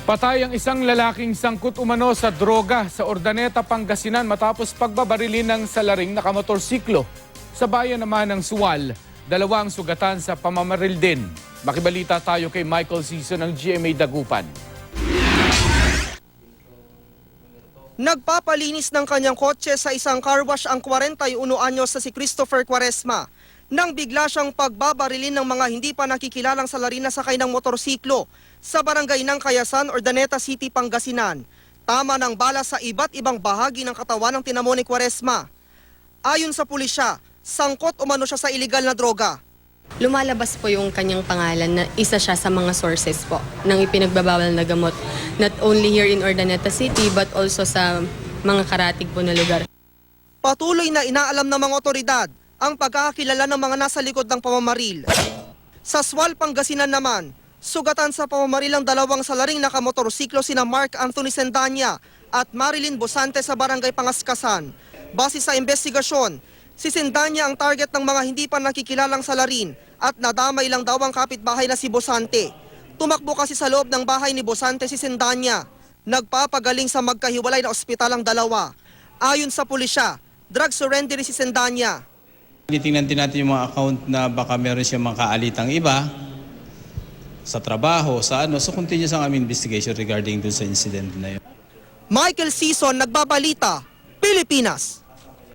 Patay ang isang lalaking sangkot umano sa droga sa Urdaneta, Pangasinan matapos pagbabarilin ng salaring nakamotorsiklo. Sa bayan naman ng Suwal, dalawang sugatan sa pamamaril din. Makibalita tayo kay Michael Season ng GMA Dagupan. Nagpapalinis ng kanyang kotse sa isang car wash ang 41 anyos na si Christopher Quaresma nang bigla siyang pagbabarilin ng mga hindi pa nakikilalang salarin na sakay ng motorsiklo sa barangay ng Kayasan, Urdaneta City, Pangasinan. Tama ng bala sa iba't ibang bahagi ng katawan ng tinamo ni Quaresma. Ayon sa pulisya, sangkot umano siya sa iligal na droga. Lumalabas po yung kanyang pangalan na isa siya sa mga sources po ng ipinagbabawal na gamot. Not only here in Urdaneta City but also sa mga karatig po na lugar. Patuloy na inaalam ng mga otoridad ang pagkakakilala ng mga nasa likod ng pamamaril. Sa Suwal, Pangasinan naman, sugatan sa pamamaril ang dalawang salaring nakamotorsiklo sina Mark Anthony Sendanya at Marilyn Bosante sa barangay Pangaskasan. Base sa investigasyon, si Sendanya ang target ng mga hindi pa nakikilalang salarin at nadamay lang daw ang kapitbahay na si Bosante. Tumakbo kasi sa loob ng bahay ni Bosante si Sendanya. Nagpapagaling sa magkahiwalay na ospital ang dalawa. Ayon sa pulisya, drug surrender si Sendanya. Titingnan din natin yung mga account na baka meron siyang mga kaalitang iba sa trabaho, sa ano. So continuous ang aming investigation regarding dun sa incident na yun. Michael Season, Nagbabalita, Pilipinas.